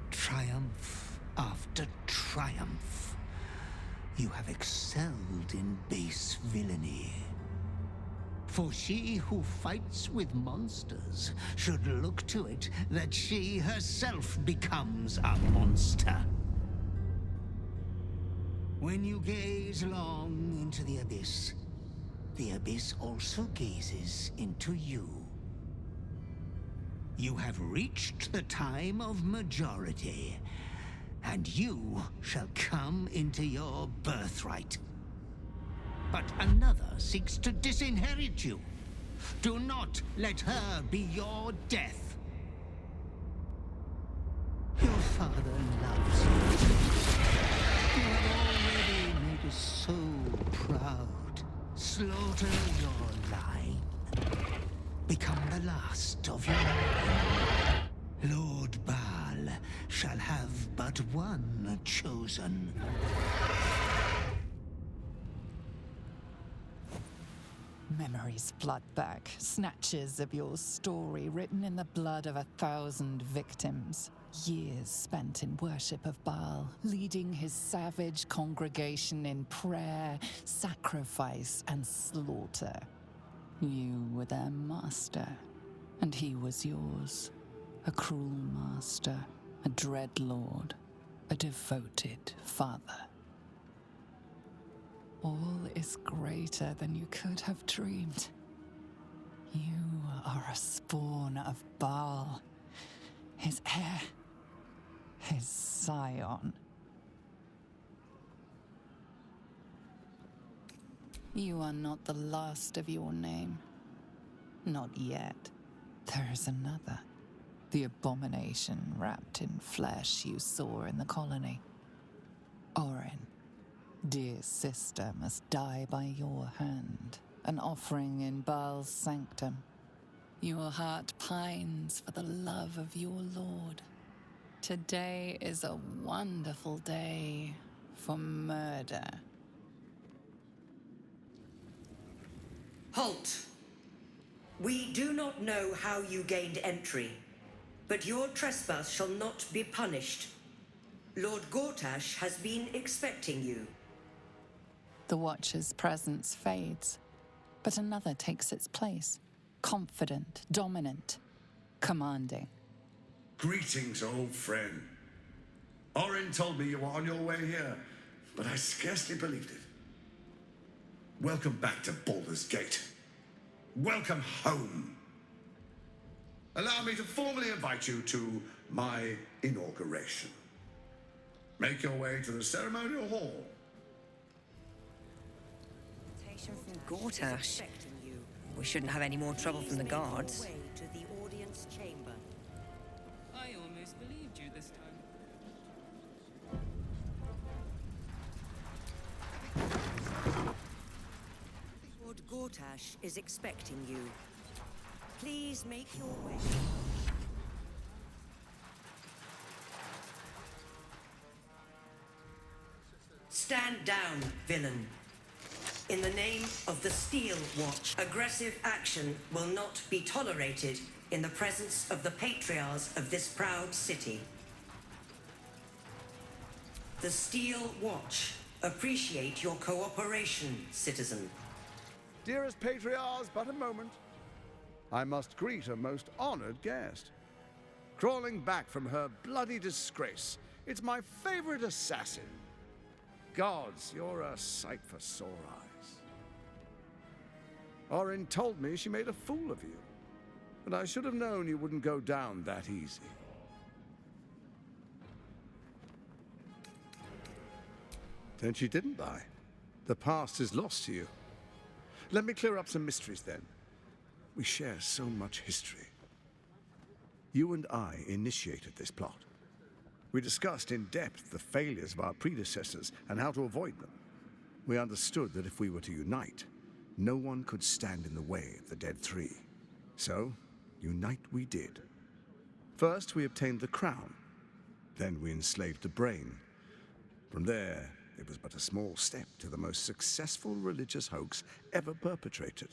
Triumph after triumph. You have excelled in base villainy. For she who fights with monsters should look to it that she herself becomes a monster. When you gaze long into the abyss also gazes into you. You have reached the time of majority, and you shall come into your birthright. But another seeks to disinherit you. Do not let her be your death. Your father loves you. You have already made us so proud. Slaughter your line. Become the last of your line. Lord Baal shall have but one chosen. Memories flood back, snatches of your story written in the blood of 1,000 victims. Years spent in worship of Baal, leading his savage congregation in prayer, sacrifice, and slaughter. You were their master, and he was yours. A cruel master, a dread lord, a devoted father. All is greater than you could have dreamed. You are a spawn of Baal, his heir, his scion. You are not the last of your name. Not yet. There is another. The abomination wrapped in flesh you saw in the colony. Orin. Dear sister must die by your hand, an offering in Baal's sanctum. Your heart pines for the love of your lord. Today is a wonderful day for murder. Halt! We do not know how you gained entry, but your trespass shall not be punished. Lord Gortash has been expecting you. The Watcher's presence fades, but another takes its place. Confident, dominant, commanding. Greetings, old friend. Orin told me you were on your way here, but I scarcely believed it. Welcome back to Baldur's Gate. Welcome home. Allow me to formally invite you to my inauguration. Make your way to the ceremonial hall. From Gortash. We shouldn't have any more trouble from the guards. I almost believed you this time. Lord Gortash is expecting you. Please make your way. Stand down, villain. In the name of the Steel Watch, aggressive action will not be tolerated in the presence of the patriarchs of this proud city. The Steel Watch appreciate your cooperation, citizen. Dearest patriarchs, but a moment. I must greet a most honored guest. Crawling back from her bloody disgrace, it's my favorite assassin. Gods, you're a sight for sore eyes. Orin told me she made a fool of you, but I should have known you wouldn't go down that easy. Then she didn't die. The past is lost to you. Let me clear up some mysteries then. We share so much history. You and I initiated this plot. We discussed in depth the failures of our predecessors and how to avoid them. We understood that if we were to unite, no one could stand in the way of the Dead Three. So, unite we did. First, we obtained the crown. Then we enslaved the brain. From there, it was but a small step to the most successful religious hoax ever perpetrated.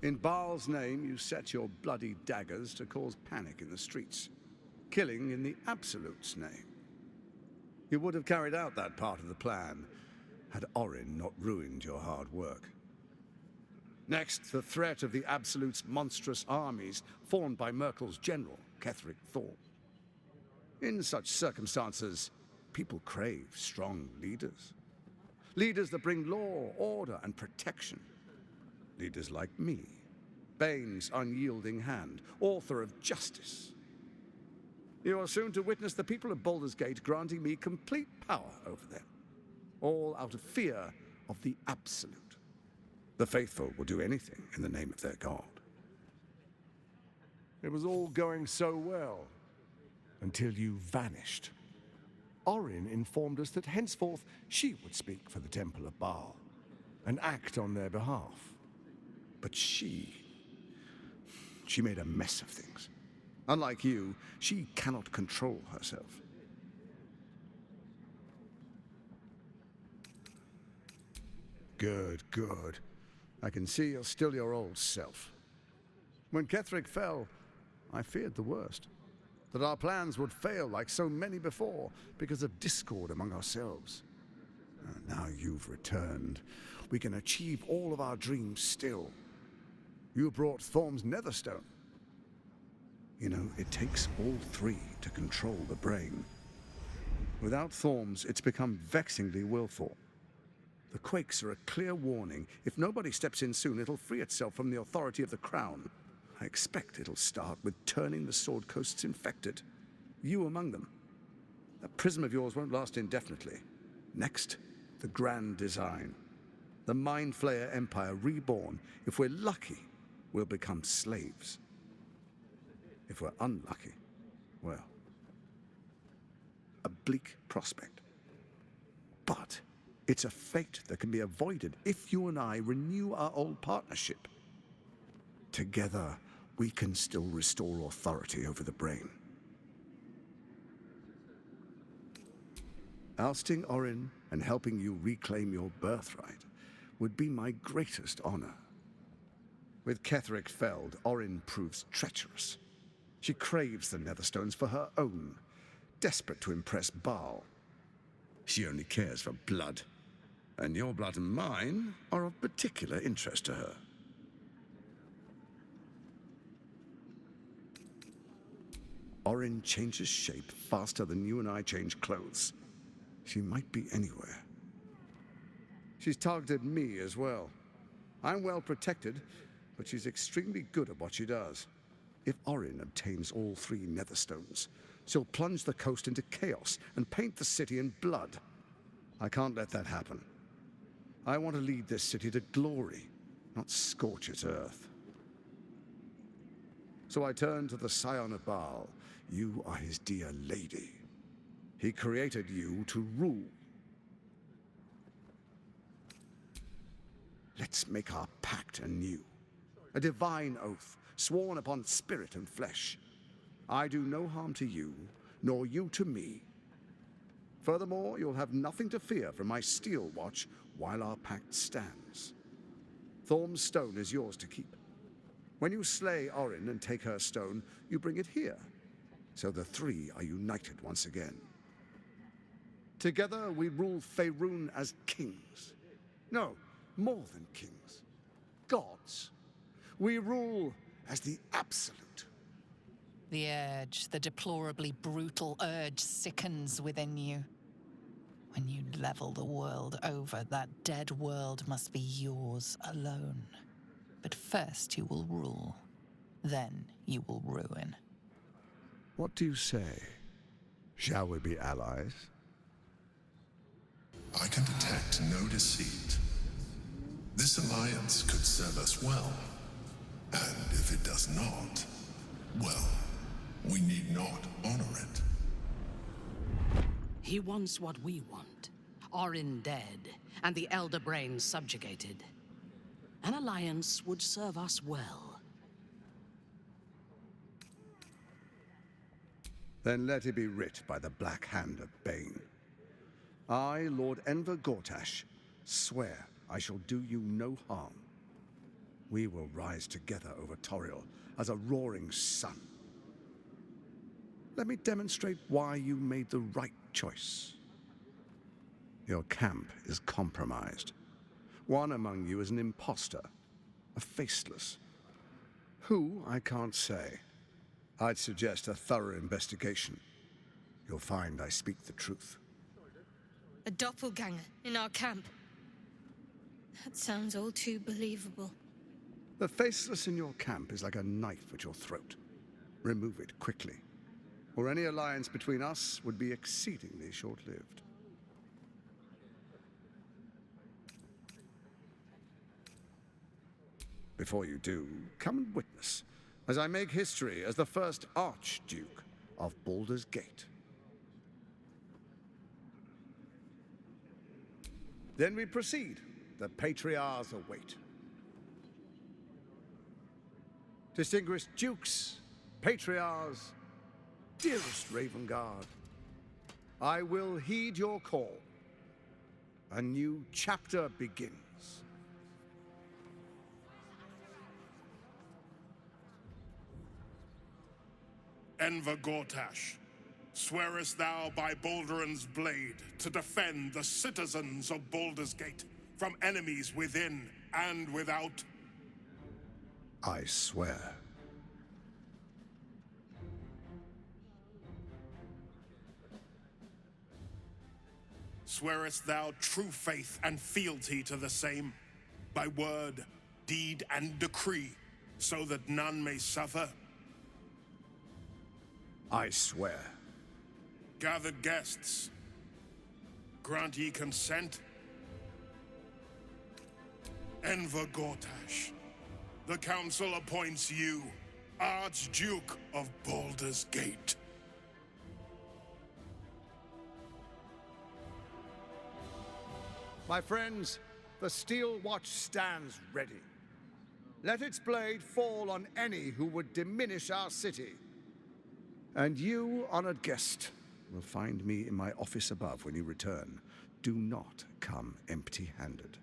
In Baal's name, you set your bloody daggers to cause panic in the streets, killing in the Absolute's name. You would have carried out that part of the plan had Orin not ruined your hard work. Next, the threat of the Absolute's monstrous armies formed by Merkel's general, Ketheric Thorm. In such circumstances, people crave strong leaders. Leaders that bring law, order, and protection. Leaders like me, Bane's unyielding hand, author of justice. You are soon to witness the people of Baldur's Gate granting me complete power over them, all out of fear of the Absolute. The faithful will do anything in the name of their god. It was all going so well, until you vanished. Orin informed us that henceforth she would speak for the Temple of Baal, and act on their behalf. But she made a mess of things. Unlike you, she cannot control herself. Good, good. I can see you're still your old self. When Ketheric fell, I feared the worst. That our plans would fail like so many before because of discord among ourselves. Now you've returned. We can achieve all of our dreams still. You brought Thorm's Netherstone. You know, it takes all three to control the brain. Without Thorm's, it's become vexingly willful. The quakes are a clear warning. If nobody steps in soon, it'll free itself from the authority of the Crown. I expect it'll start with turning the Sword Coasts infected. You among them. That prism of yours won't last indefinitely. Next, the grand design. The Mind Flayer Empire reborn. If we're lucky, we'll become slaves. If we're unlucky, well, a bleak prospect. But it's a fate that can be avoided if you and I renew our old partnership. Together, we can still restore authority over the brain. Ousting Orin and helping you reclaim your birthright would be my greatest honor. With Ketheric felled, Orin proves treacherous. She craves the Netherstones for her own, desperate to impress Baal. She only cares for blood, and your blood and mine are of particular interest to her. Orin changes shape faster than you and I change clothes. She might be anywhere. She's targeted me as well. I'm well protected, but she's extremely good at what she does. If Orin obtains all three Netherstones, she'll plunge the coast into chaos and paint the city in blood. I can't let that happen. I want to lead this city to glory, not scorch its earth. So I turn to the Scion of Baal. You are his dear lady. He created you to rule. Let's make our pact anew. A divine oath, sworn upon spirit and flesh. I do no harm to you, nor you to me. Furthermore, you'll have nothing to fear from my steel watch while our pact stands. Thorm's stone is yours to keep. When you slay Orin and take her stone, you bring it here, so the three are united once again. Together we rule Faerun as kings. No, more than kings. Gods. We rule as the Absolute. The urge, the deplorably brutal urge, sickens within you. When you level the world over, that dead world must be yours alone. But first you will rule. Then you will ruin. What do you say? Shall we be allies? I can detect no deceit. This alliance could serve us well. And if it does not, well, we need not honor it. He wants what we want. Orin dead, and the Elder Brain subjugated. An alliance would serve us well. Then let it be writ by the black hand of Bane. I, Lord Enver Gortash, swear I shall do you no harm. We will rise together over Toriel as a roaring sun. Let me demonstrate why you made the right choice. Your camp is compromised. One among you is an imposter, a faceless. Who, I can't say. I'd suggest a thorough investigation. You'll find I speak the truth. A doppelganger in our camp. That sounds all too believable. The faceless in your camp is like a knife at your throat. Remove it quickly, or any alliance between us would be exceedingly short-lived. Before you do, come and witness, as I make history as the first Archduke of Baldur's Gate. Then we proceed. The Patriarchs await. Distinguished Dukes, Patriarchs, dearest Ravengard, I will heed your call. A new chapter begins. Enver Gortash, swearest thou by Balduran's blade to defend the citizens of Baldur's Gate from enemies within and without? I swear. Swearest thou true faith and fealty to the same, by word, deed, and decree, so that none may suffer? I swear. Gathered guests, grant ye consent? Enver Gortash, the Council appoints you Archduke of Baldur's Gate. My friends, the Steel Watch stands ready. Let its blade fall on any who would diminish our city. And you, honored guest, will find me in my office above when you return. Do not come empty-handed.